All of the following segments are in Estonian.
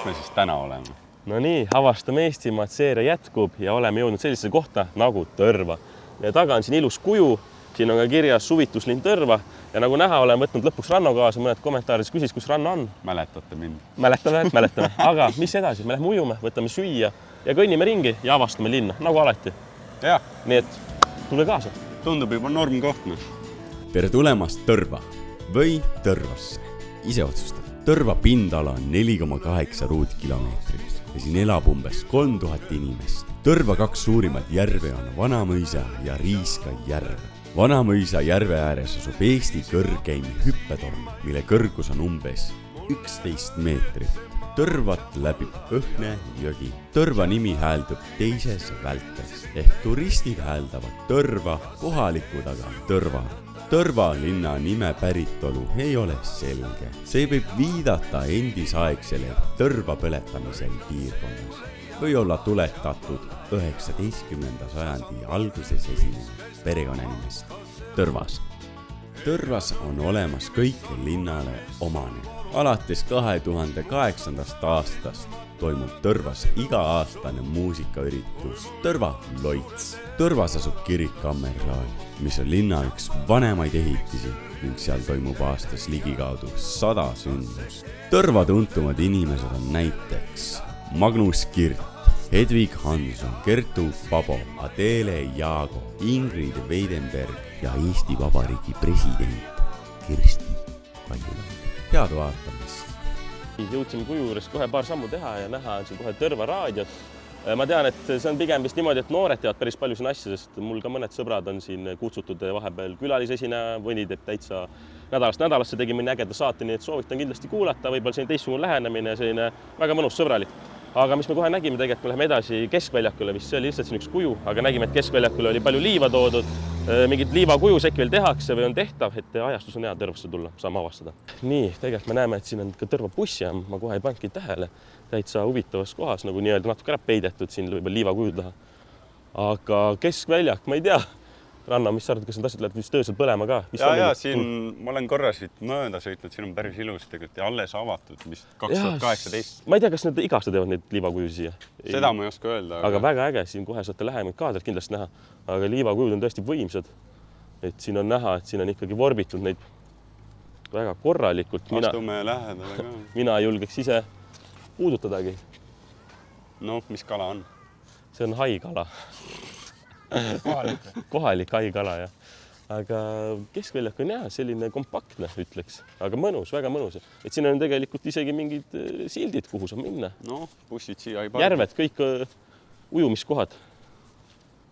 me siis täna oleme? No nii, avastame Eestimaad seeria jätkub ja oleme jõudnud sellisesse kohta nagu Tõrva. Ja taga on siin ilus kuju, siin on ka kirjas suvituslinn Tõrva ja nagu näha, olen võtnud lõpuks Ranno kaasa, mõned kommentaaris küsis, kus Ranno on. Mäletate mind? Mäletame, aga mis edasi? Me lähme ujume, võtame süüa ja kõnnime ringi ja avastame linna, nagu alati. Jah. Nii et tule kaasa. Tundub juba normkoht. Tere tulemast Tõrva või Tõrvasse. Ise otsustab. Tõrva pindala on 4,8 ruutkilomeetrit ja siin elab umbes 3000 inimest. Tõrva kaks suurimat järve on Vanamõisa ja Riiska järv. Vanamõisa järve ääres asub Eesti kõrgeim hüppetorn, mille kõrgus on umbes 11 meetrit. Tõrvat läbib Õhne jõgi. Tõrva nimi hääldub teises vältes ehk turistid hääldavad Tõrva, kohalikud aga Tõrva. Tõrva linna nime päritolu ei ole selge. See võib viidata endisaegsele Tõrva põletamisel piirkonnas või olla tuletatud 19. sajandi alguses esinenud perekonnanimest Tõrvas. Tõrvas on olemas kõik linnale omane. Alates 2008. aastast toimub Tõrvas iga-aastane muusikaüritus Tõrva Loits. Tõrvas asub kirik Kammersaal, mis on linna üks vanemaid ehitisi ning seal toimub aastas ligikaudu 100 sündmust. Tõrva tuntumad inimesed on näiteks Magnus Kirt, Hedvig Hanson, Kertu Pabo, Adele Jaago, Ingrid Weidenberg ja Eesti Vabariigi president Kersti Kaljulaid. Head vaatamist! Jõudsime kuju juures kohe paar sammu teha ja näha on siin kohe Tõrva raadiot. Ma tean, et see on pigem vist niimoodi, et noored teavad päris palju siin asja, sest mul ka mõned sõbrad on siin kutsutud vahepeal külalisesineja, mõni teeb täitsa nädalast nädalasse, tegi mõni ägeda saate, nii et soovitan kindlasti kuulata, võib-olla selline teistsugune lähenemine ja selline väga mõnus sõbralik. Aga mis me kohe nägime, tegelikult me läheme edasi Keskväljakule, vist see oli lihtsalt siin üks kuju, aga nägime, et Keskväljakule oli palju liiva toodud, mingid liivakuju sekki veel tehakse või on tehtav, et ajastus on hea Tõrvasse tulla, saame avastada. Nii, tegelikult me näeme, et siin on ka Tõrva bussijaam, ma kohe ei pannudki tähele, täitsa huvitavas kohas, nagu nii-öelda natuke ära peidetud siin võib-olla liivakujud taha. Aga Keskväljak, ma ei tea. Ranno, mis sa arvad, kas need asjad lähevad vist töösel põlema ka? Ja siin ma olen korra siit mööda sõitnud, siin on päris ilus tegelikult ja alles avatud, mis 2018. Ma ei tea, kas need igast teevad neid liivakujusid siia. Seda ma ei oska öelda. Aga väga äge, siin kohe saate lähemalt kaadrit kindlasti näha. Aga liivakujud on tõesti võimsad. Et siin on näha, et siin on ikkagi vorbitud neid väga korralikult. Astume lähedale ka. Mina ei julgeks ise puudutadagi. No, mis kala on? See on haikala. Kohalik haikala, jah. Aga Keskväljak on jah, selline kompaktne, ütleks. Aga mõnus, väga mõnus. Et siin on tegelikult isegi mingid sildid, kuhu saab minna. No, bussid siia ei pargi. Järved, kõik ujumiskohad.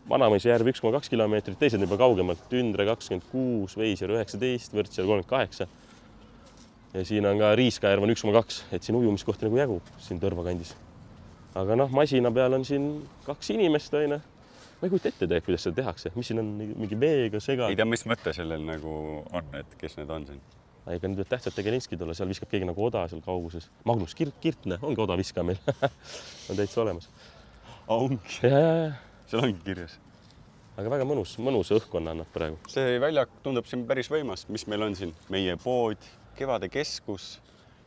Vanamõisa järv 1,2 kilomeetrit, teised juba kaugemalt. Tündre 26, Veisjärv 19, Võrtsjärv 38. Ja siin on ka Riiska järv on 1,2, et siin ujumiskohti nagu jagub siin Tõrva kandis. Aga noh, masina peal on siin 2 inimest, aine. Ma ei kujuta ette tegelikult, kuidas seda tehakse. Mis siin on mingi veega sega? Ei tea, mis mõte sellel nagu on, et kes need on siin? Ega nüüd tähtsad tegelinskid olla, seal viskab keegi nagu oda seal kauguses. Magnus Kirtne, ongi oda viska meil. On täitsa olemas. Ongi. Ja. Seal ongi kirjas. Aga väga mõnus õhkkonna annab praegu. See väljak tundub siin päris võimas. Mis meil on siin? Meie pood, Kevade keskus,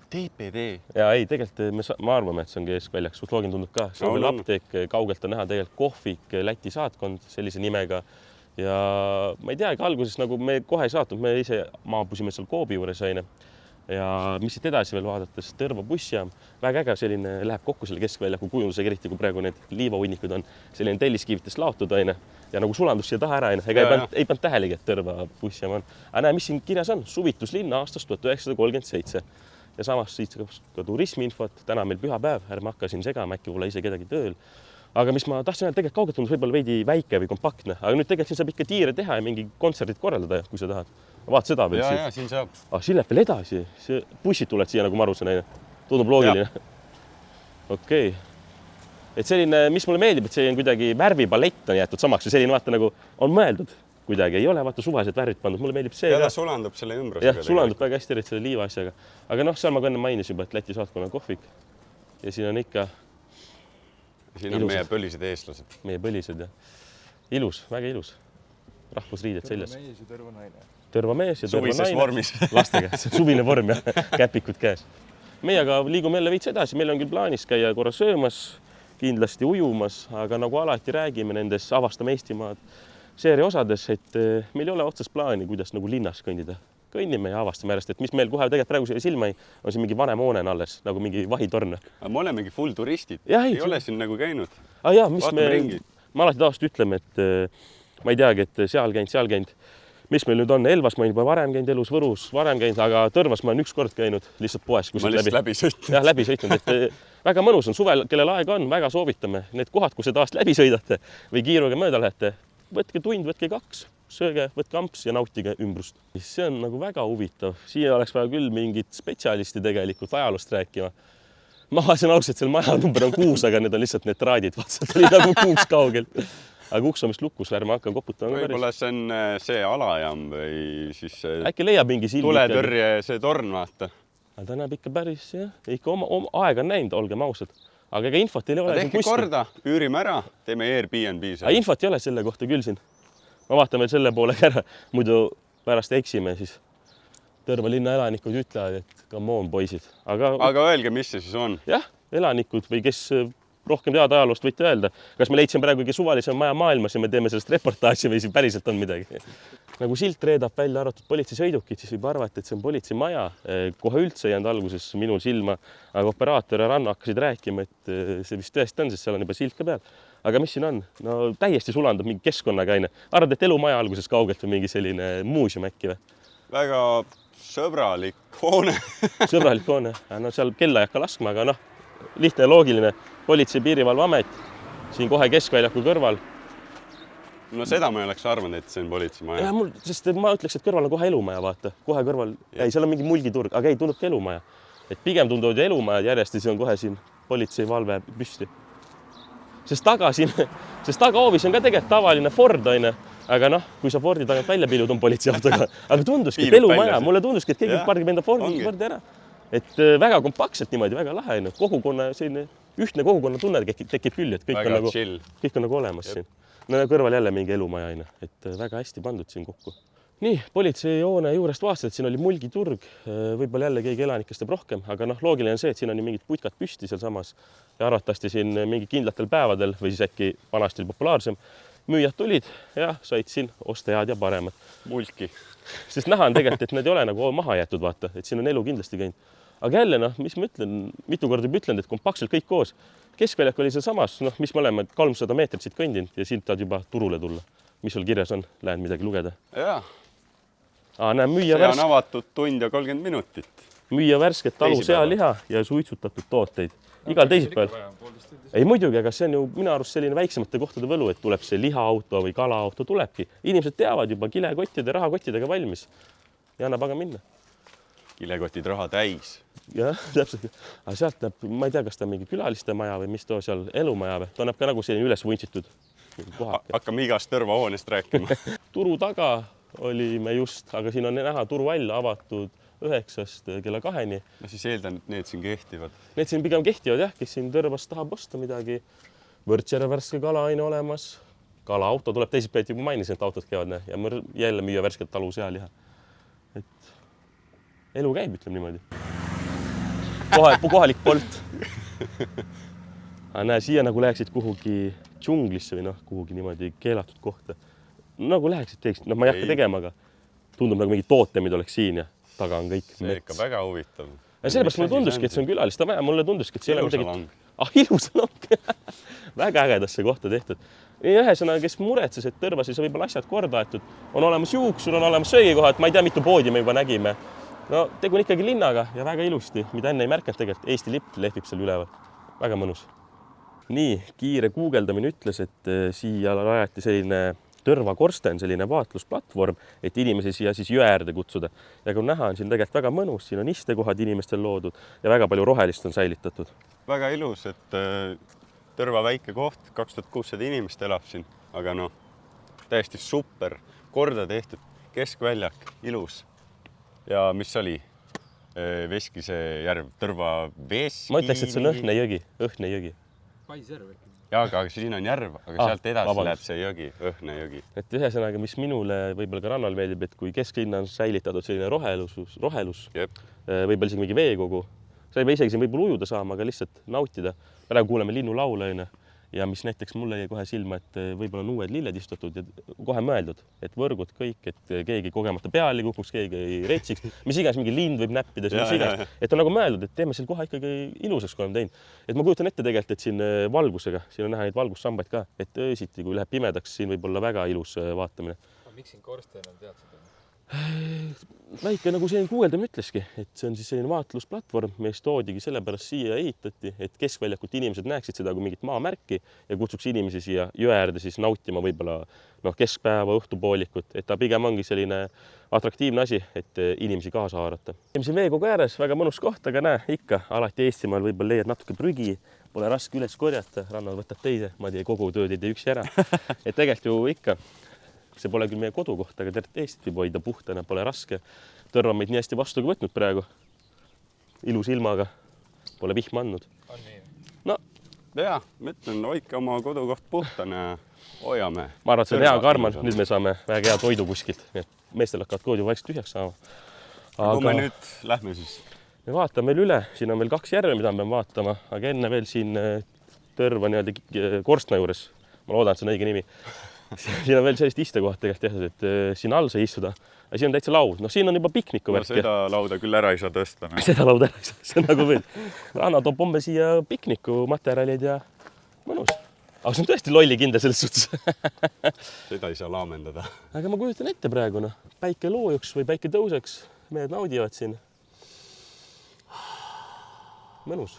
TPD. Ja ei, tegelikult ma arvame, et see on Keskväljak. Suht loogin tundub ka. See on veel apteek, kaugelt on näha tegelikult kohvik, Läti saatkond sellise nimega. Ja ma ei tea, alguses nagu me kohe ei saatnud, me ise maapusime seal Koobi juures aine. Ja mis siit edasi veel vaadates, Tõrva bussijaam, väga äge selline läheb kokku selle Keskväljaku kujundusega, eriti kui praegu need liivahunnikud on selline telliskivitest laotud aine ja nagu sulandus siia taha ära aine. Ega ei pannud tähelegi, et Tõrva bussijaam on. Aga näe, mis siin kirjas on? Suvituslinna aastast 1937. Ja samas siit ka turismiinfot. Täna meil pühapäev, ärme hakka siin segama, äkki pole ise kedagi tööl. Aga mis ma tahtsin öelda, tegelikult kaugelt tundus võib-olla veidi väike või kompaktne, aga nüüd tegelikult siin saab ikka tiire teha ja mingi kontserdid korraldada, kui sa tahad. Vaat seda veel ja, siin saab. Siin läheb veel edasi. Bussid tulevad siia nagu marusa näine. Tundub loogiline. Okei. Et selline, mis mulle meeldib, et see on kuidagi värvipalett on jäetud samaks ja selline vaata nagu on mõeldud kuidagi. Ei ole vaata suvalised värvid pandud. Mulle meeldib see ja ta sulandub selle ümbrusega. Jah, sulandub väga hästi selle liiva asjaga. Aga noh, seal ma ka enne mainisin juba, et Läti saatkonna kohvik. Ja siin on ikka siin on meie põlised eestlased. Meie põlised, jah. Ilus, väga ilus. Rahvusriided seljas. Tõrva mees ja Tõrva naine. Tõrva mees ja Tõrva naine. Suvises vormis. Lastega, suvine vorm ja käpikud käes. meie aga liigume jälle veits edasi, meil on küll plaanis käia korra söömas, kindlasti ujumas, aga nagu alati räägime nendes Avastame Eestimaad seeria osades, et meil ei ole otsas plaani, kuidas nagu linnas kõndida. Kõnnime ja avastame järjest, et mis meil kohe tegelikult praegu silma on siin mingi vanem hoonen alles, nagu mingi vahitorn. Me olemegi full turistid. Ja, ei ole siin nagu käinud. Ma alati tavaliselt ütleme, et ma ei teagi, et seal käinud. Mis meil nüüd on? Elvas ma olen juba varem käinud elus, Võrus varem käinud, aga Tõrvas ma olen üks kord käinud lihtsalt poes. Ma lihtsalt läbi sõitnud. Jah, läbi sõitnud, et väga mõnus on suvel, kellel aega on, väga soovitame. Need kohad, kus te taast läbi sõidate või kiiruga mööda lähete, võtke tund, võtke 2, sööge, võtke amps ja nautige ümbrust. See on nagu väga huvitav. Siia oleks vaja küll mingit spetsialisti tegelikult ajalust rääkima. Ma vaatasin ausalt, seal maja number on 6, aga need on lihtsalt need traadid. Vaatselt oli nagu 6 kaugelt. Aga uks on vist lukus, ärme hakka koputama. Võib-olla see on see alajaam või siis äkki leiab mingi silm. Tuletõrje see torn, vaata. Ta näeb ikka päris, jah. Ikka oma aega on näinud, olgem ausad. Aga ega infot ei ole. Tehke korda, üürime ära, teeme Airbnb. Aga infot ei ole selle kohta küll siin. Ma vaatan veel selle poole ära, muidu pärast eksime, siis Tõrva linna elanikud ütlevad, et come on, poisid. Aga öelge, mis see siis on? Jah, elanikud või kes rohkem teada ajaloost võite öelda. Kas me leidsime praegu kõige suvalisem maja maailmas ja me teeme sellest reportaaži või siin päriselt on midagi? Nagu silt reedab välja arvatud politseisõidukid, siis võib arvata, et see on politseimaja. Kohe üldse ei jäänud alguses minul silma, aga operaator ja Ranno hakkasid rääkima, et see vist tõesti on, sest seal on juba silt ka peal. Aga mis siin on? No täiesti sulandab mingi keskkonnakäine. Arvad, et elumaja alguses kaugelt või mingi selline muuseum äkki või? Väga sõbralik hoone. Sõbralik hoone. No seal kella ei hakka laskma, aga noh, lihtne ja loogiline. Politsei Piirivalveamet siin kohe keskväljaku kõrval. No seda ma ei oleks arvanud, et see on politseimaja. Ja, sest ma ütleks, et kõrval on kohe elumaja, vaata. Kohe kõrval. Ei, seal on mingi mulgiturg, aga ei tundub ka elumaja. Et pigem tunduvad elumajad järjest ja siis on kohe siin politseivalve püsti. Sest tagahoovis on ka tegelikult tavaline Ford, aga noh, kui sa Fordi tagant välja pilud, on politseiautoga. Aga tunduski, et elumaja, mulle tunduski, et keegi pargib enda Fordi ära. Et väga kompaktselt niimoodi, väga lahe. Kogukonna selline ühtne kogukonna tunne tekib küll, et kõik on nagu olemas siin. No kõrval jälle mingi elumaja, et väga hästi pandud siin kokku. Nii, politseijoone juurest vaastad, et siin oli mulgiturg, võib-olla jälle keegi elanikest teeb rohkem, aga noh, loogiline on see, et siin on mingid putkad püsti seal samas ja arvatavasti siin mingi kindlatel päevadel või siis äkki vanasti populaarsem müüjad tulid ja said siin osta head ja paremat. Mulki. Sest näha on tegelikult, et need ei ole nagu maha jäetud, vaata, et siin on elu kindlasti käinud. Aga jälle, noh, mis ma ütlen, mitu korda ütlen, et kompaktselt kõik koos. Keskväljak oli see samas, noh, mis me oleme 300 meetrit siit kõndinud ja siit tahad juba turule tulla. Mis sul kirjas on? Lähen midagi lugeda. Jaa. See on avatud tund ja 30 minutit. Müüa värsket talu sealiha ja suitsutatud tooteid. Igal teisipäeval. Ei muidugi, aga see on ju minu arust selline väiksemate kohtade võlu, et tuleb see lihaauto või kalaauto tulebki. Inimesed teavad juba kilekottide, rahakottidega valmis. Ja annab aga minna. Kilekotid raha täis. Jah, täpselt. Aga sealt näeb, ma ei tea, kas ta on mingi külaliste maja või mis too seal elumaja või. Ta näeb ka nagu selline üles vuntsitud. Hakkame igast Tõrva hoonest rääkima. Turu taga olime just, aga siin on näha turuvall avatud 9-st kella 2-ni. Ma siis eeldan, et need siin kehtivad. Need siin pigem kehtivad, jah, kes siin Tõrvas tahab osta midagi. Võrtsjärve värske kalaaine olemas. Kalaauto tuleb teisipäev, juba mainisin, et autod käivad ja jälle müüa värsket talu sealiha. Et elu käib, ütleme niimoodi. Kohalik Bolt. Aga näe, siia nagu läheksid kuhugi džunglisse või noh, kuhugi niimoodi keelatud kohta. Nagu läheksid teeksid, noh, ma ei hakka tegema, aga tundub nagu mingi tootemid oleks siin ja taga on kõik mets. See ikka väga huvitav. Ja sellepärast mulle tunduski, et see on külalist maja, mulle tunduski, et see ei ole midagi. Ilus lang. Väga ägedasse kohta tehtud. Ühesõnaga, kes muretses, et Tõrvas ei saa võib-olla asjad korda aetud, on olemas juuksur, on olemas söögikohad, ma ei tea, mitu poodi me juba nägime. No tegu on ikkagi linnaga ja väga ilusti, mida enne ei märkanud tegelikult. Eesti lipp lehvib seal üleval. Väga mõnus. Nii, kiire guugeldamine ütles, et siia rajati selline Tõrva korsten, selline vaatlusplatvorm, et inimesi siia siis jõe äärde kutsuda. Ja kui näha, on siin tegelikult väga mõnus, siin on istekohad inimestel loodud ja väga palju rohelist on säilitatud. Väga ilus, et Tõrva väike koht, 2600 inimest elab siin, aga noh, täiesti super, korda tehtud, keskväljak, ilus. Ja mis oli? Veskise järv, Tõrva Veski. Ma ütleks, et see on õhne jõgi. Paisjärv. Jaa, aga siin on järv, aga sealt edasi läheb see jõgi, õhne jõgi. Et ühesõnaga, mis minule võib-olla ka Rannal meeldib, et kui kesklinna on säilitatud selline rohelus, võib-olla isegi mingi veekogu, sa ei pea isegi siin võib-olla ujuda saama, aga lihtsalt nautida. Praegu kuuleme linnulaule ja mis näiteks mulle jäi kohe silma, et võib-olla on uued lilled istutud ja kohe mõeldud, et võrgud kõik, et keegi kogemata peale kukuks, keegi ei retsiks, mis iganes, mingi lind võib näppida, mis iganes. Et on nagu mõeldud, et teeme seal kohe ikkagi ilusaks, kui oleme teinud. Et ma kujutan ette tegelikult, et siin valgusega, siin on näha neid valgussambaid ka, et öösiti, kui läheb pimedaks, siin võib olla väga ilus vaatamine. Miks siin korsten on, tead seda? Väike nagu selline guugeldamine ütleski, et see on siis selline vaatlusplatvorm, mis toodigi sellepärast siia ehitati, et keskväljakult inimesed näeksid seda kui mingit maamärki ja kutsuks inimesi siia jõe äärde siis nautima võib-olla keskpäeva, õhtupoolikut, et ta pigem ongi selline atraktiivne asi, et inimesi kaasa haarata. Siin veekogu ääres väga mõnus koht, aga näe, ikka alati Eestimaal võib-olla leiad natuke prügi, pole raske üles korjata, rannal võtad teise, ma ei tee kogu tööd, ei tee üksi ära. Et tegelikult ju ikka see pole küll meie kodukoht, aga tervet Eestit võib hoida puhtana, pole raske. Tõrva meid nii hästi vastu võtnud praegu. Ilus ilmaga, pole vihma andnud. On nii? No, jaa, ma ütlen, hoidke oma kodukoht puhtana ja hoiame. Ma arvan, et see on hea karman, nüüd me saame väga hea toidu kuskilt. Meestel hakkavad kood ju vaikselt tühjaks saama. Kui me nüüd lähme siis? Me vaatame veel üle, siin on veel 2 järve, mida me peame vaatama, aga enne veel siin Tõrva korstna juures. Ma loodan, et see on õige nimi. Siin on veel sellist istekohad tegelikult tehtud, et siin all sai istuda. Aga siin on täitsa laud. No siin on juba pikniku värk. Seda lauda küll ära ei saa tõsta. Seda lauda ära ei saa. See on nagu veel. Ranna toob homme siia pikniku materjalid ja mõnus. Aga see on tõesti lolli kindel selles suhtes. Seda ei saa laamendada. Aga ma kujutan ette praegu. Päike loojuks või päike tõuseks. Mehed naudivad siin. Mõnus.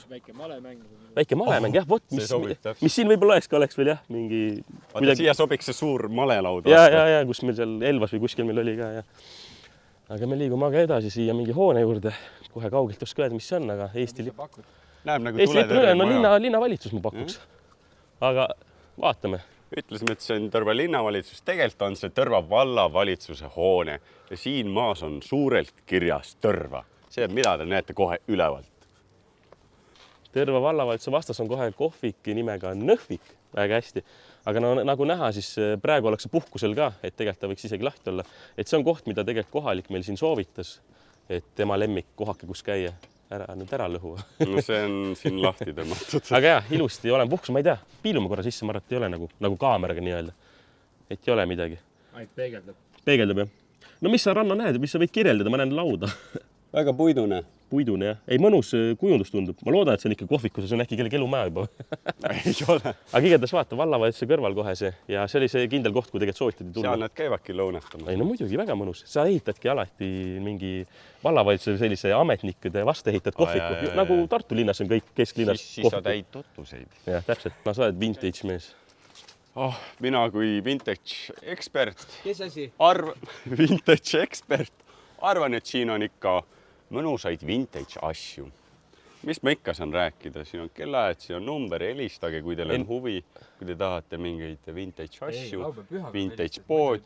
Väike malemäng. Väike malemäng, jah, vot, mis siin võib-olla oleks veel, jah, mingi... Vaata, siia sobiks see suur malelaud. Ja, kus meil seal Elvas või kuskil meil oli ka, jah. Aga me liigume aga edasi siia mingi hoone juurde. Kohe kaugelt oska öelda, mis see on, aga Eesti lipp. Näeb nagu Eesti lipp üle, no linnavalitsus ma pakuks. Aga vaatame. Ütlesime, et see on Tõrva linnavalitsus. Tegelikult on see Tõrva vallavalitsuse hoone. Ja siin maas on suurelt kirjas Tõrva. See, mida te näete kohe ülevalt. Tõrva vallavalitsuse vastas on kohe kohvik nimega Nõhvik, väga hästi. Aga nagu näha, siis praegu ollakse puhkusel ka, et tegelikult ta võiks isegi lahti olla. Et see on koht, mida tegelikult kohalik meil siin soovitas, et tema lemmik kohake, kus käia, ära lõhua. No see on siin lahti tõmmatud. Aga jah, ilusti olen puhkus, ma ei tea, piilume korra sisse, ma arvan, et ei ole nagu kaameraga nii-öelda. Et ei ole midagi. Ainult peegeldab. Peegeldab, jah. No mis sa ranna näed, mis sa võid kirjeldada, ma näen lauda. Väga puidune. Puidune, jah. Ei, mõnus kujundus tundub. Ma loodan, et see on ikka kohvikus, see on äkki kellegi elumaja juba. Ei ole. Aga igatahes vaata, vallavalitsuse kõrval kohe see. Ja see oli see kindel koht, kui tegelikult soovitati tulla. Seal nad käivadki lõunastama. Ei, no muidugi, väga mõnus. Sa ehitadki alati mingi vallavalitsuse sellise ametnikude vastu ehitad kohviku. Nagu Tartu linnas on kõik kesklinnas kohviku. Siis sa täid tutvuseid. Jah, täpselt. No sa oled vintage mees. Mina kui vintage ekspert. Kes asi? Vintage ekspert. Arvan, et siin on ikka mõnusaid vintage asju. Mis ma ikka saan rääkida? Siin on kellaajad, siin on number, helistage, kui teil on huvi, kui te tahate mingeid vintage asju, vintage pood.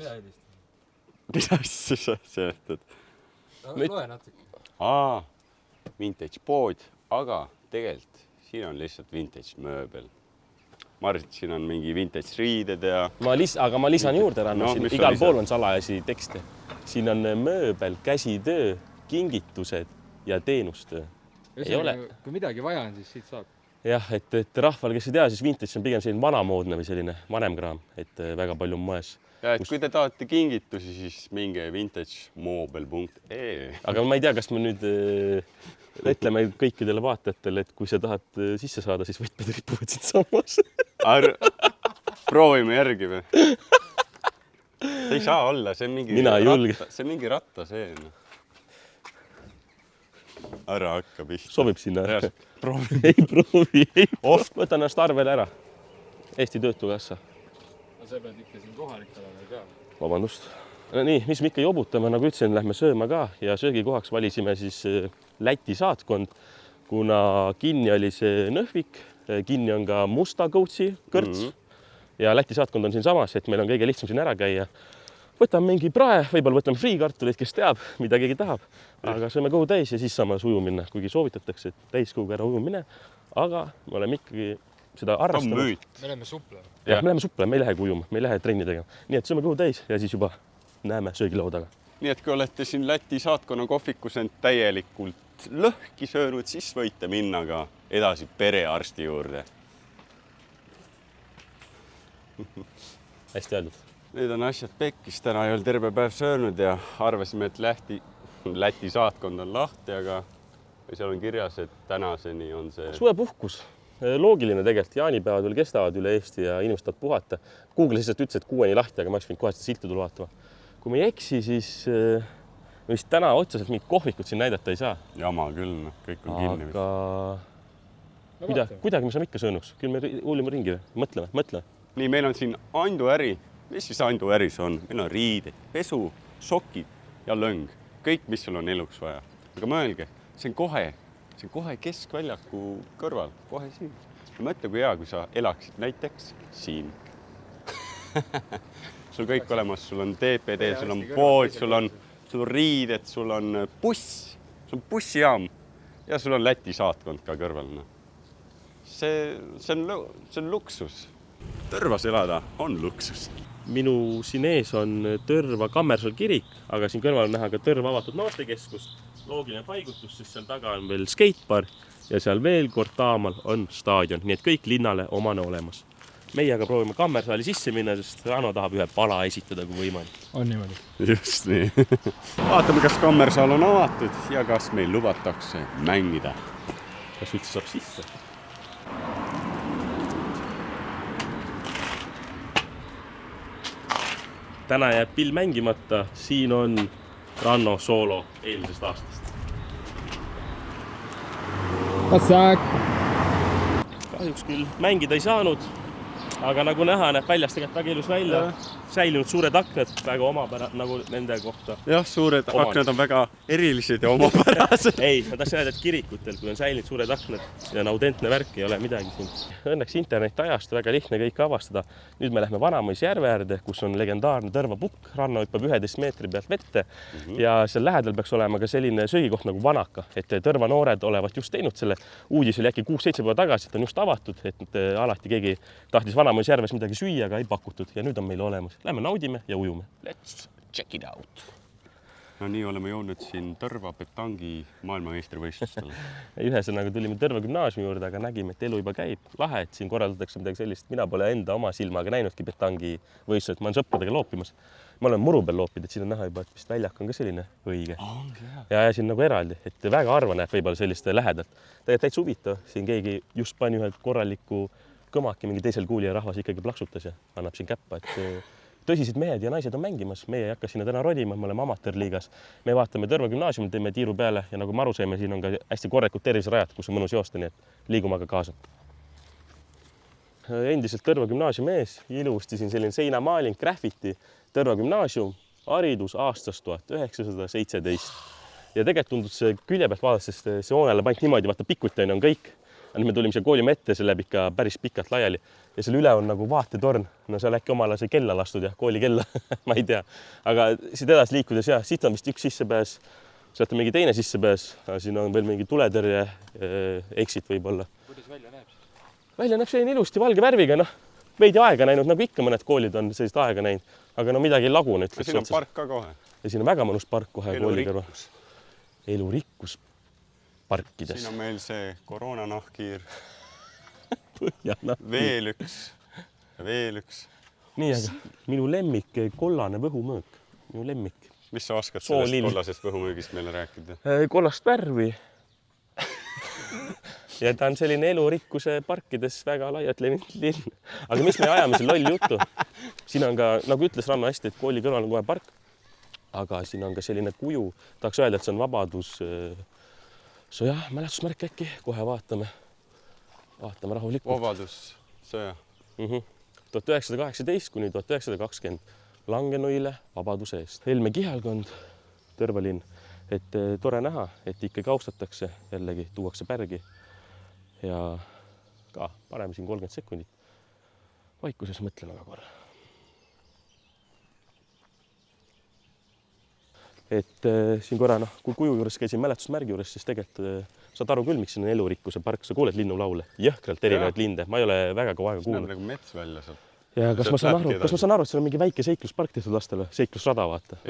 Mis asju sa seletad? Loe natuke. Vintage pood, aga tegelikult siin on lihtsalt vintage mööbel. Ma arvan, et siin on mingi vintage riided ja... Aga ma lisan juurde ranna, siin igal pool on salajasi tekste. Siin on mööbel, käsitöö, kingitused ja teenustöö. Kui midagi vaja on, siis siit saab. Jah, et rahval, kes ei tea, siis vintage on pigem selline vanamoodne või selline vanemkraam, et väga palju on moes. Ja, et kui te tahate kingitusi, siis minge vintagemobile.ee. Aga ma ei tea, kas me nüüd ütleme kõikidele vaatajatele, et kui sa tahad sisse saada, siis võtmed ripuvad siit samas. Proovime järgi või? See ei saa olla, see on mingi ratta seena. Ära hakka pihta. Sobib sinna. Proovi. Ei proovi. Võta ennast arvele ära. Eesti Töötukassa. No sa pead ikka siin kohalikele ka. Vabandust. Nii, mis me ikka jobutame, nagu ütlesin, lähme sööma ka ja söögikohaks valisime siis Läti saatkond, kuna kinni oli see Nõhvik, kinni on ka Musta Kõutsi kõrts ja Läti saatkond on siin samas, et meil on kõige lihtsam siin ära käia. Võtame mingi prae, võib-olla võtame friikartuleid, kes teab, mida keegi tahab, aga sööme kõhu täis ja siis saame uju minna, kuigi soovitatakse, et täiskõhuga ära uju mine, aga me oleme ikkagi seda arrastanud. Me läheme suplema. Ja, me läheme suplema, me ei lähe ujuma, me ei lähe trenni tegema. Nii et sööme kõhu täis ja siis juba näeme söögilaudaga. Nii et kui olete siin Läti saatkonna kohvikus end täielikult lõhki söönud, siis võite minna ka edasi perearsti juurde. Hästi öeldud. Nüüd on asjad pekkis, täna ei olnud terve päev söönud ja arvasime, et Läti saatkond on lahti, aga seal on kirjas, et tänaseni on see... Suvepuhkus. Loogiline tegelikult, jaanipäevad veel kestavad üle Eesti ja inimesed tahavad puhata. Google lihtsalt ütles, et 6 lahti, aga ma oleks võinud kohe seda silti tulla vaatama. Kui ma ei eksi, siis vist täna otseselt mingit kohvikut siin näidata ei saa. Jama küll, kõik on kinni. Aga kuidagi me saame ikka sõõnuks. Küll me hullime ringi või? Mõtleme. Nii, meil on siin Andu äri. Mis siis Andu äris on? Meil on riided, pesu, sokid ja lõng. Kõik, mis sul on eluks vaja. Aga mõelge, see on kohe keskväljaku kõrval, kohe siin. Mõtle, kui hea, kui sa elaksid näiteks siin. Sul kõik olemas, sul on TPD, sul on pood, sul on riided, sul on buss, sul on bussijaam ja sul on Läti saatkond ka kõrval. See on luksus. Tõrvas elada on luksus. Minu siin ees on Tõrva Kammersool kirik, aga siin kõrval on näha ka Tõrva avatud noortekeskus. Loogiline paigutus, sest seal taga on veel skatepark ja seal veel kord taamal on staadion, nii et kõik linnale omane olemas. Meie aga proovime Kammersaali sisse minna, sest Rano tahab ühe pala esitada, kui võimalik. On niimoodi. Just nii. Vaatame, kas Kammersaal on avatud ja kas meil lubatakse mängida. Kas üldse saab sisse? Täna jääb pill mängimata, siin on Ranno soolo eelmisest aastast. Kahjuks küll mängida ei saanud, aga nagu näha, näeb väljast tegelikult väga ilus välja. Säilinud suured aknad, väga omapära, nagu nende kohta. Jah, suured aknad on väga erilised ja omapärased. Ei, ma tahtsin öelda, et kirikutel, kui on säilinud suured aknad ja on autentne värk, ei ole midagi siin. Õnneks internet ajast väga lihtne kõik avastada. Nüüd me lähme Vanamõis järve äärde, kus on legendaarne Tõrva pukk. Ranno hüppab 11 meetri pealt vette ja seal lähedal peaks olema ka selline söögikoht nagu Vanaka, et Tõrva noored olevat just teinud selle. Uudis oli äkki 6-7 päeva tagasi, et on just avatud, et alati keegi tahtis Vanamõis järves midagi süüa, aga ei pakutud ja nüüd on meil olemas. Lähme naudime ja ujume. Let's check it out. No nii oleme jõudnud siin Tõrva petangi maailmameistrivõistlustele. Ühesõnaga tulime Tõrva gümnaasiumi juurde, aga nägime, et elu juba käib. Lahe, et siin korraldatakse midagi sellist. Mina pole enda oma silmaga näinudki petangi võistlused. Ma olen sõpradega loopimas. Ma olen muru peal loopid, et siin on näha juba, et vist väljak on ka selline õige. Ja siin nagu eraldi, et väga harva näeb võib-olla sellist lähedalt. Tegelikult täitsa huvitav. Siin keegi just pani ühe korraliku kõmaki mingi teisel kuuli ja rahvas ikkagi plaksutas ja annab siin käppa, et tõsised mehed ja naised on mängimas. Meie ei hakka sinna täna rodima, me oleme amatöörliigas. Me vaatame Tõrva gümnaasiumil, teeme tiiru peale ja nagu me aru saime, siin on ka hästi korralikud terviserajad, kus on mõnus joosta, nii et liigume aga kaasa. Endiselt Tõrva gümnaasiumi ees, ilusti siin selline seinamaaling, graffiti, Tõrva gümnaasium, haridus aastast 1917. Ja tegelikult tundus see külje pealt vaadata, sest see hoonele pant niimoodi, vaata pikutine on kõik. Me tulime siia kooli mette, see läheb ikka päris pikalt laiali ja seal üle on nagu vaatetorn. No seal äkki omale see kella lastud ja kooli kella, ma ei tea. Aga siit edasi liikudes ja siit on vist üks sissepääs, sealt on mingi teine sissepääs, aga siin on veel mingi tuletõrje exit võib-olla. Kuidas välja näeb siis? Välja näeb selline ilusti valge värviga, noh, veidi aega näinud, nagu ikka mõned koolid on sellist aega näinud, aga no midagi ei lagune. Siin on park ka kohe. Ja siin on väga mõnus park kohe kooli kõrval. Elurikkus parkides. Siin on meil see koroonanahkiir. Põhjana. Veel üks. Nii, aga minu lemmik kollane võhumöök. Minu lemmik. Mis sa oskad sellest kollasest võhumöögist meile rääkida? Kollast värvi. Ja ta on selline elurikkuse parkides väga laialt levinud linn. Aga mis me ajame siin loll juttu? Siin on ka, nagu ütles Ranno hästi, et kooli kõrval on kohe park. Aga siin on ka selline kuju. Tahaks öelda, et see on vabadus. Sõja, mälestusmärk äkki, kohe vaatame rahulikult. Vabadus, sõja. 1918 kuni 1920 Langenuile vabaduse eest. Helme kihelkond, Tõrva linn, et tore näha, et ikkagi austatakse, jällegi tuuakse pärgi ja ka parem siin 30 sekundit. Vaikuses mõtleme ka korra. Et siin korra, kui kuju juures käisin mälestusmärgi juures, siis tegelikult saad aru küll, miks siin on elurikkuse park. Sa kuuled linnulaule, jõhkralt erinevaid linde. Ma ei ole väga kaua aega kuulnud. See on nagu mets välja sealt. Ja kas ma saan aru, et seal on mingi väike seikluspark tehtud lastele? Seiklusrada vaata.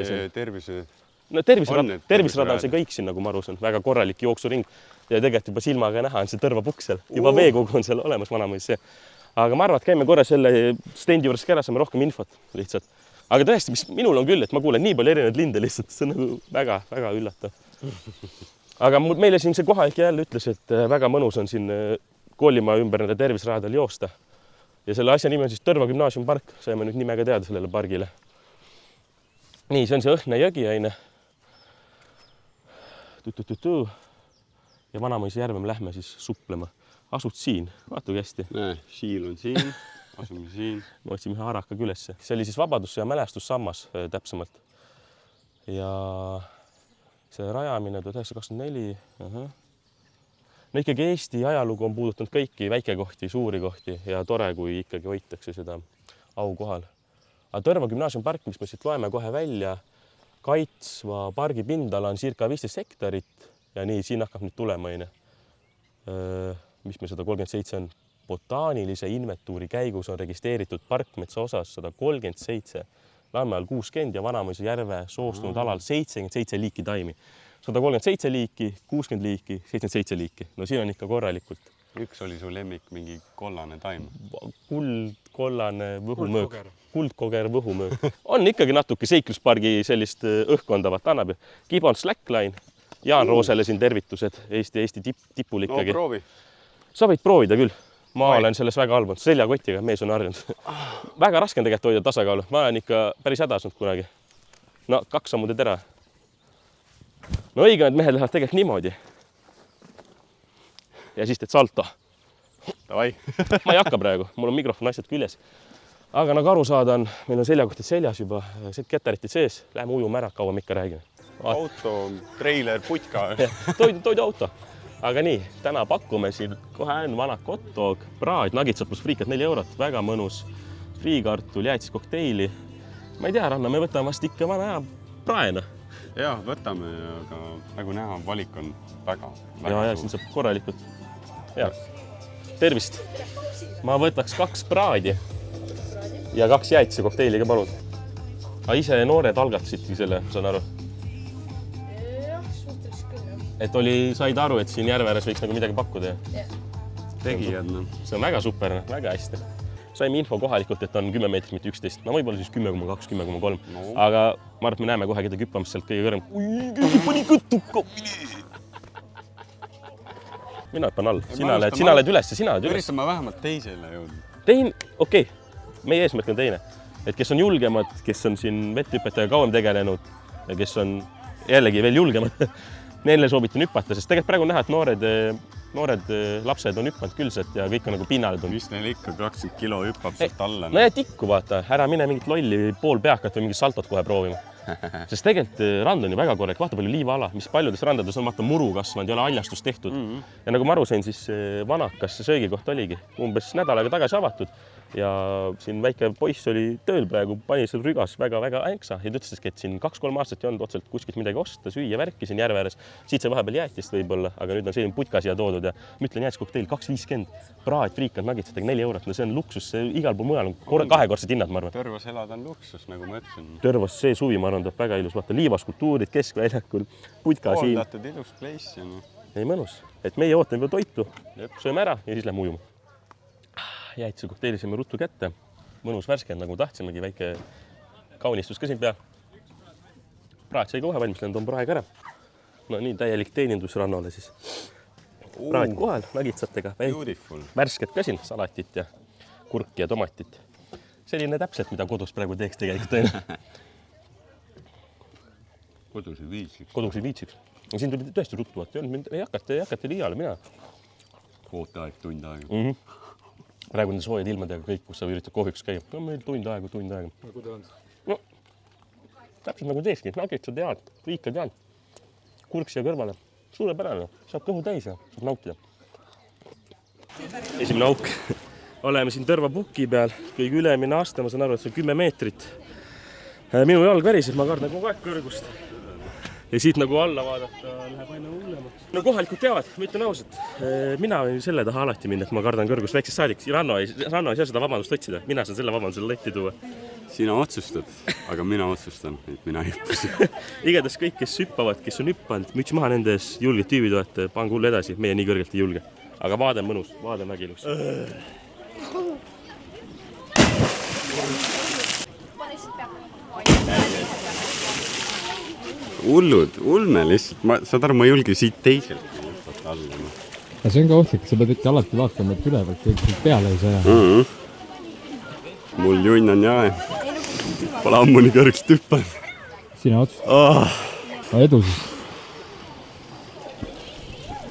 no tervisrada on see kõik siin, nagu ma aru saan, väga korralik jooksuring ja tegelikult juba silmaga näha on see tõrvapukk seal, juba veekogu on seal olemas Vanamõis. Aga ma arvan, et käime korra selle stendi juures kära, saame rohkem infot lihtsalt. Aga tõesti, mis minul on küll, et ma kuulen nii palju erinevaid linde lihtsalt, see on nagu väga üllatav. Aga meile siin see kohalik jälle ütles, et väga mõnus on siin koolimaa ümber nende tervisradal joosta. Ja selle asja nimi on siis Tõrva gümnaasiumpark, saime nüüd nimega teada sellele pargile. Nii, see on see Õhne jõgi aine. Ja Vanamõisa järve me lähme siis suplema. Asud siin, vaata kui hästi. Siil on siin, asume siin. Me otsime ühe haraka külesse. See oli siis Vabadus- ja mälestussammas täpsemalt. Ja see rajamine 1924. No ikkagi Eesti ajalugu on puudutanud kõiki väikekohti, suuri kohti ja tore, kui ikkagi hoitakse seda au kohal. Aga Tõrva gümnaasiumpark, mis me siit loeme kohe välja, kaitsva pargi pindala on circa 15 hektarit ja nii, siin hakkab nüüd tulema, mis me 137 on, botaanilise inventuuri käigus on registreeritud parkmetsa osas 137, Lamme all 60 ja Vanamõisa järve soostunud alal 77 liiki taimi. 137 liiki, 60 liiki, 77 liiki. No siin on ikka korralikult. Üks oli su lemmik, mingi kollane taim. Kollane võhumöök. Kuldkoger võhumöök. On ikkagi natuke seikluspargi sellist õhkkondavat annab. Gibbon Slackline. Jaan Roosele siin tervitused. Eesti tipul ikkagi. No proovi. Sa võid proovida küll. Ma olen selles väga halbunud. Seljakotiga mees on harjunud. Väga raske on tegelikult hoida tasakaalu. Ma olen ikka päris hädasnud kunagi. No 2 sammu teed ära. No õige on, et mehed lähevad tegelikult niimoodi. Ja siis teed salto. Davai. Ma ei hakka praegu, mul on mikrofon asjad küljes. Aga nagu aru saada on, meil on seljakohtid seljas juba, keteritid sees. Läheme ujume ära, kaua me ikka räägime. Auto, treiler, putka. Toidu auto. Aga nii, täna pakume siin kohe vana hot-dog, praad, nagitsad plus friikad 4 €. Väga mõnus. Friikartul, jäätis kokteili. Ma ei tea, Ranna, me võtame vast ikka vana hea praena. Jah, võtame, aga nagu näha, valik on väga ja siin saab korralikult. Ja. Tervist. Ma võtaks 2 praadi ja 2 jäätise kokteili ka palun. Aga ise noored algatasidki selle, saan aru? Jah, suhteliselt küll. Et said aru, et siin järve ääres võiks nagu midagi pakkuda? Tegijad, no. See on väga super, väga hästi. Saime info kohalikult, et on 10 meetrit, mitte 11. No võib-olla siis 10,2, 10,3. No. Aga ma arvan, et me näeme kohe, keda küppamas sealt kõige kõrgem. Pani kõtuka! Mina hüppan all. Sina lähed üles ja sina lähed üles. Üritan ma vähemalt teisele jõudnud. Okei. Meie eesmärk on teine. Et kes on julgemad, kes on siin vetthüpetajaga kauem tegelenud ja kes on jällegi veel julgemad, neile soovitan hüpata, sest tegelikult praegu näha, et noored lapsed on hüppanud külselt ja kõik on nagu pinnale tulnud. Mis neil ikka 20 kilo hüppab sealt alla? No ja tikku vaata, ära mine mingit lolli poolpeakat või mingit saltot kohe proovima. Sest tegelikult rand on ju väga korralik, vaata palju liivaala, mis paljudes randades on vaata muru kasvanud, ei ole haljastust tehtud. Ja nagu ma aru sain, siis Vanakas söögikoht oligi umbes nädal aega tagasi avatud ja siin väike poiss oli tööl praegu, pani seal rügas väga-väga änksa ja ta ütleski, et siin 2-3 aastat ei olnud otseselt kuskilt midagi osta, süüa värki siin järve ääres. Siit see vahepeal jäätist võib-olla, aga nüüd on selline putka siia toodud ja ma ütlen jäätiskokteil 2,50, praad, friikad, nagitsadega 4 €. No see on luksus, see igal pool mujal on kahekordsed hinnad, ma arvan. Tõrvas elada on luksus, nagu ma ütlesin. Tõrvas see suvi, ma arvan, tuleb väga ilus. Vaata, liivaskultuurid keskväljakul, putka siin. Hooldatud ilus place. Ei mõnus, et meie ootame juba toitu, sööme ära ja siis lähme ujuma. Jäätise kokteilisime ruttu kätte. Mõnus värskend, nagu tahtsimegi, väike kaunistus ka siin peal. Praad sai kohe valmis, toon praegu ära. No nii, täielik teenindus Rannole siis. Praad kohal, nagitsatega. Värsket ka siin, salatit ja kurki ja tomatit. Selline täpselt, mida kodus praegu teeks tegelikult tõine. Kodus ei viitsiks. Kodus ei viitsiks. Siin tuli tõesti ruttu, et ei hakata liiale mina. Ooteaeg, tund aega. Praegu on soojad ilmadega kõik, kus sa üritad kohvikus käia. No meil tund aega. No kuida on? No, täpselt nagu teekski. Nagitsad head, friikad head. Kurk siia kõrvale. Suurepärane. Saab kõhu täis ja saab nautida. Esimene auk. Oleme siin Tõrva puki peal. Kõige ülemine aste, ma saan aru, et see on 10 meetrit. Minu jalg väriseb, ma kardan kogu aeg kõrgust. Ja siit nagu alla vaadata läheb aina hullemaks. No kohalikud teavad, ma ütlen ausalt. Mina võin selle taha alati minna, et ma kardan kõrgust väiksest saadik. Ranno ei saa seda vabandust otsida. Mina saan selle vabandusele letti tuua. sina otsustad, aga mina otsustan, et mina hüppasin. Igatahes kõik, kes hüppavad, kes on hüppanud, müts maha nendes julged tüübid olete, pange hull edasi, meie nii kõrgelt ei julge. Aga vaade on mõnus, vaade on väga ilus. Ulme lihtsalt, saad aru, ma ei julge siit teiselt alla. Ja see on ka ohtlik, sa pead ikka alati vaatama, et ülevalt peale ei saa. Mul junn on jae. Pole ammu nii kõrgelt hüppanud. Sina otsustad. Edu siis.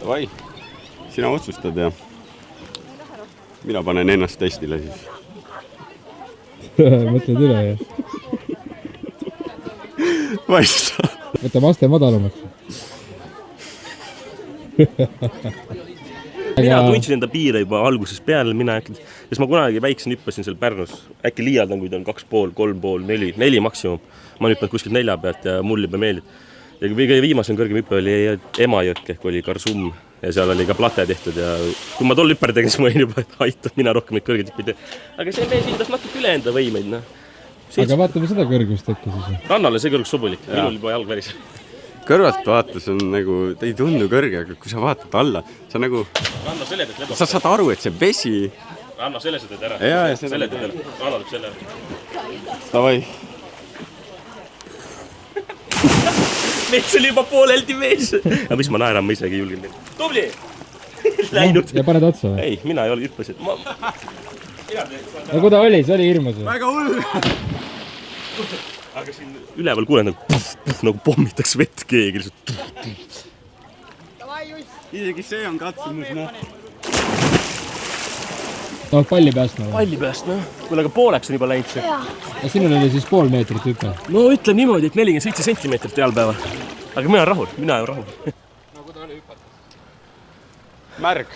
Vai, sina otsustad ja mina panen ennast testile siis. Mõtled üle, jah? Vaista. Võtame aste madalamaks. Mina tundsin enda piire juba alguses peale, sest ma kunagi väiksen hüppasin seal Pärnus, äkki liialdan, kui ta on 2,5, 3,5, 4 maksimum. Ma hüppan kuskilt 4 pealt ja mul juba meeldib. Ja kõige viimasem kõrgem hüppe oli Emajõk, ehk oli Karsum ja seal oli ka plate tehtud ja kui ma tol hüppar tegin, siis ma olin juba, et aitab, mina rohkem neid kõrgeid hüppe ei tee. Aga see mees hindas natuke üle enda võimeid. Aga vaatame seda kõrgust äkki siis. Rannale see kõrgus sobulik, minul juba jalg väris. Kõrvalt vaates on nagu, ta ei tundu kõrge, aga kui sa vaatad alla, sa nagu... Sa saad aru, et see vesi... Ranno selle sa teed ära. Jaa, selle teed ära. Ranno teeb selle ära. Davai. Mees oli juba pooleldi mees. Aga mis ma naeran, ma isegi julgin teha. Tubli! Läinud. Ja paned otsa või? Ei, mina ei ole hüppasid. No kui ta oli, see oli hirmus või? Väga hull! Aga siin üleval kuulen nagu pommitaks vett keegi lihtsalt. Isegi see on katsumus, noh. No palli päästma või? Palli pääst, noh. Kuule, aga pooleks on juba läinud see. Ja sinul oli siis pool meetrit hüpe? No ütleme niimoodi, et 47 sentimeetrit jalpäeval. Aga mina olen rahul, mina olen rahul. No kui ta oli hüpata? Märg.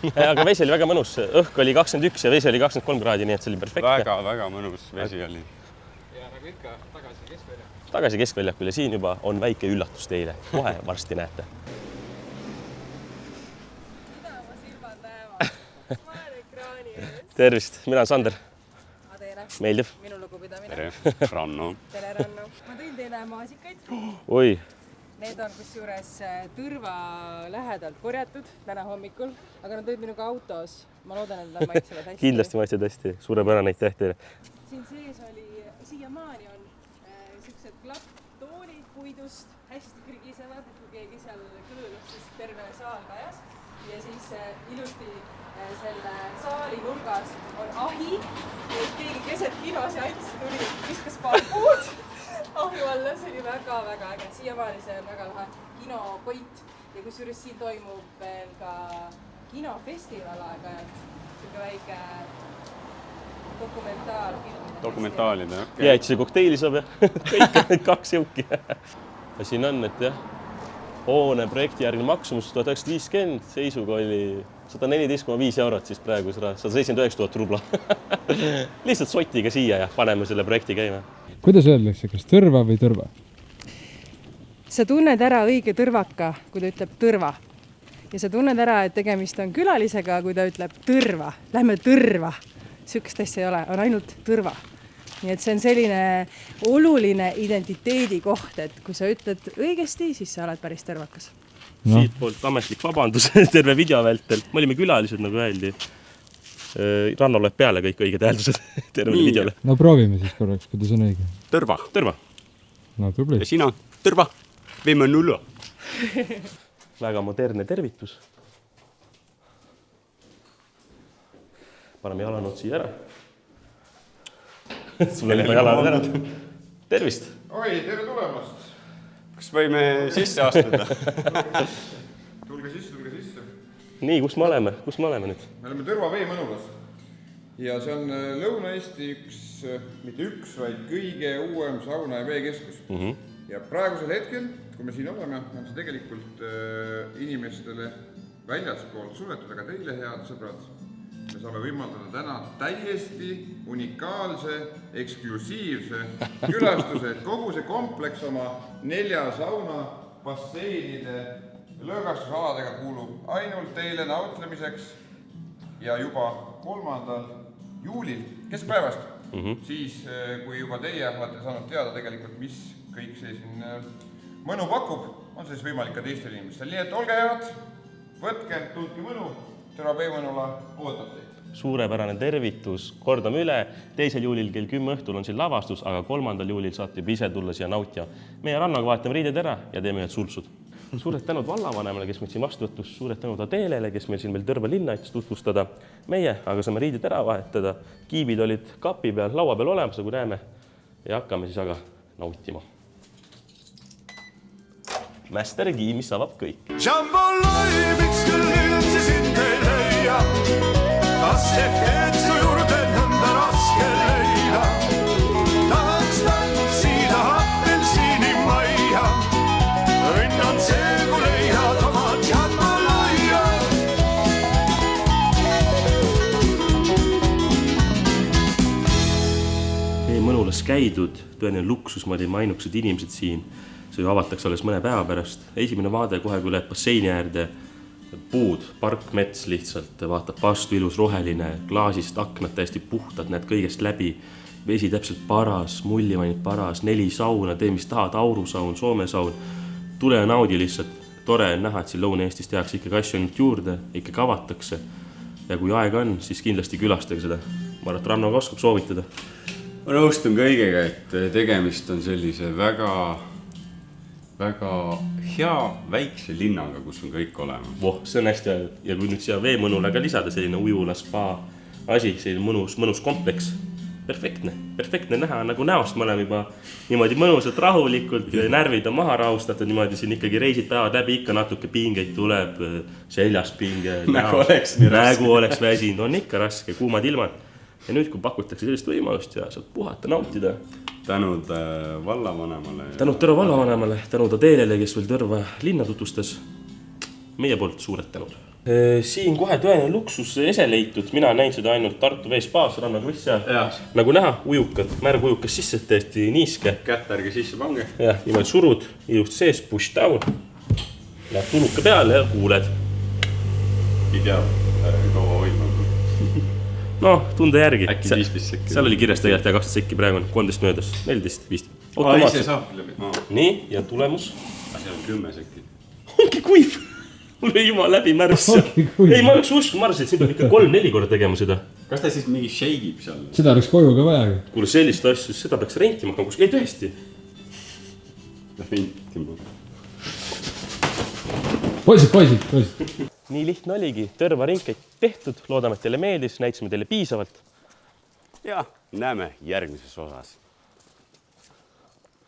Aga vesi oli väga mõnus. Õhk oli 21 ja vesi oli 23 kraadi, nii et see oli perfektne. Väga mõnus vesi oli. Ja nagu ikka tagasi keskväljakul. Tagasi keskväljakul ja siin juba on väike üllatus teile. Kohe varsti näete. Tervist, mina olen Sander. Meeldib. Minu lugupidamine. Tere, Ranno. Tere, Ranno. Ma tõin teile maasikaid. Oi. Need on kusjuures Tõrva lähedalt korjatud täna hommikul, aga nad olid minuga autos. Ma loodan, et nad maitsevad hästi. Kindlasti maitsevad hästi. Suurepärane aitäh teile. Siin sees oli, siiamaani on siuksed klapptoolid puidust, hästi krigisevad, et kui keegi seal kõõlus, siis terve saal kajas. Ja siis ilusti selle saali nurgas on ahi, et keegi keset kinoseantsi tuli, viskas paar puud ahju alla, see oli väga-väga äge. Siiamaani see on väga lahe kinokoit ja kusjuures siin toimub veel ka kinofestival aeg-ajalt, siuke väike Dokumentaalide, okei. Jäätise kokteili saab ja kõik 2 jõuki. Siin on, et jah, hoone projektijärgne maksumus 1950, seisuga oli 114,5 eurot, siis praegu 179 000 rubla. Lihtsalt sotiga siia ja paneme selle projekti käima. Kuidas öeldakse, kas tõrva või tõrva? Sa tunned ära õige tõrvaka, kui ta ütleb tõrva. Ja sa tunned ära, et tegemist on külalisega, kui ta ütleb tõrva. Lähme tõrva. Sükest asja ei ole, on ainult tõrva. Nii et see on selline oluline identiteedi koht, et kui sa ütled õigesti, siis sa oled päris tõrvakas. No. Siit poolt ametlik vabandus terve video vältel. Me olime külalised, nagu öeldi. Ranno loeb peale kõik õiged hääldused tervele videole. No proovime siis korraks, kuidas on õige. Tõrva. Tõrva. No tubli. Ja sina, tõrva. Viime nullu. Väga modernne tervitus. Paneme jalanud siia ära. Sul on juba jalanud ära. Tervist. Oi, tere tulemast. Kas võime sisse astuda? Tulge sisse. Nii, kus me oleme nüüd? Me oleme Tõrva veemõnulas. Ja see on Lõuna-Eesti mitte üks, vaid kõige uuem sauna ja veekeskus. Ja praegusel hetkel, kui me siin oleme, on see tegelikult inimestele väljaspool suletud, aga teile, head sõbrad, me saame võimaldada täna täiesti unikaalse, eksklusiivse külastuse, et kogu see kompleks oma 4 sauna, basseinide, lõõgastusaladega kuulub ainult teile nautlemiseks ja juba 3. juulil keskpäevast siis kui juba teie olete saanud teada tegelikult, mis kõik see siin mõnu pakub, on siis võimalik ka teistel inimestel. Nii et olge head, võtke, tundke mõnu, Tõrva veemõnula ootab teid. Suurepärane tervitus, kordame üle, 2. juulil kell 10 õhtul on siin lavastus, aga 3. juulil saate juba ise tulla siia nautia. Meie rannaga vahetame riided ära ja teeme ühed sulsud. Suured tänud vallavanemale, kes meid siin vastu võttus, suured tänud Adelele, kes meil siin Tõrva linna aitas tutvustada. Meie aga saame riided ära vahetada. Kiibid olid kapi peal, laua peal olemas, nagu näeme. Ja hakkame siis aga nautima. Mäster Kiib, mis avab kõik. Jambalai, miks küll üldse sind ei leia? Kas teed su juurde nõnda raske leida? Tahaks tantsida apelsini majja. Õnn on see, kui leiad oma jambalaia. Mõnulas käidud, tõeline luksus, ma olin ainukesed inimesed siin. See ju avatakse alles mõne päeva pärast. Esimene vaade kohe, kui lähed basseini äärde, puud, park, mets lihtsalt, vaatab vastu, ilus roheline, klaasist aknad täiesti puhtad, näed kõigest läbi, vesi täpselt paras, mullivainid paras, 4 sauna, tee mis tahad, aurusaun, Soome saun, tule ja naudi lihtsalt. Tore on näha, et siin Lõuna-Eestis tehakse ikkagi asju ainult juurde, ikka avatakse. Ja kui aega on, siis kindlasti külastage seda. Ma arvan, et Rannoga oskab soovitada. Ma nõustun kõigega, et tegemist on sellise väga hea väikse linnaga, kus on kõik olemas. Voh, see on hästi öeldud. Ja kui nüüd siia veemõnule ka lisada selline ujula spa asi, selline mõnus kompleks, perfektne näha, nagu näost me oleme juba niimoodi mõnusalt rahulikult, närvid on maha rahustatud, niimoodi siin ikkagi reisid päevad läbi, ikka natuke pingeid tuleb, seljas pinge, nägu oleks väsinud, on ikka raske, kuumad ilmad. Ja nüüd, kui pakutakse sellist võimalust ja saab puhata, nautida. Tänud vallavanemale. Tänud Tõrva vallavanemale, tänud Adelele, kes veel Tõrva linna tutvustas. Meie poolt suured tänud. Siin kohe tõene luksus ese leitud. Mina näin seda ainult Tartu Veespaas, rannaga vist seal. Nagu näha, ujukad, märg ujukas sisse, täiesti niiske. Kätt ärge sisse pange. Ja, niimoodi surud, ilusti sees, push down. Läheb tuluka peale ja kuuled. Ei tea, kaua hoidma. No, tunde järgi. Äkki 15 sekki. Seal oli kirjas tegelikult ja 12 sekki praegu on 13 möödas, 14, 15. Ise saab läbi. Nii, ja tulemus? See on 10 sekki. Ongi kuiv. Mul ei jumal läbi märss. Ei, ma oleks usku, ma arvasin, et siin peab ikka 3-4 korda tegema seda. Kas ta siis mingi shakeib seal? Seda oleks koju ka vaja. Kuule, sellist asju, seda peaks rentima kus. Ei, tõesti. Rentima. Poisid. Nii lihtne oligi, Tõrva ringkäik tehtud, loodame, et teile meeldis, näitasime teile piisavalt. Ja näeme järgmises osas.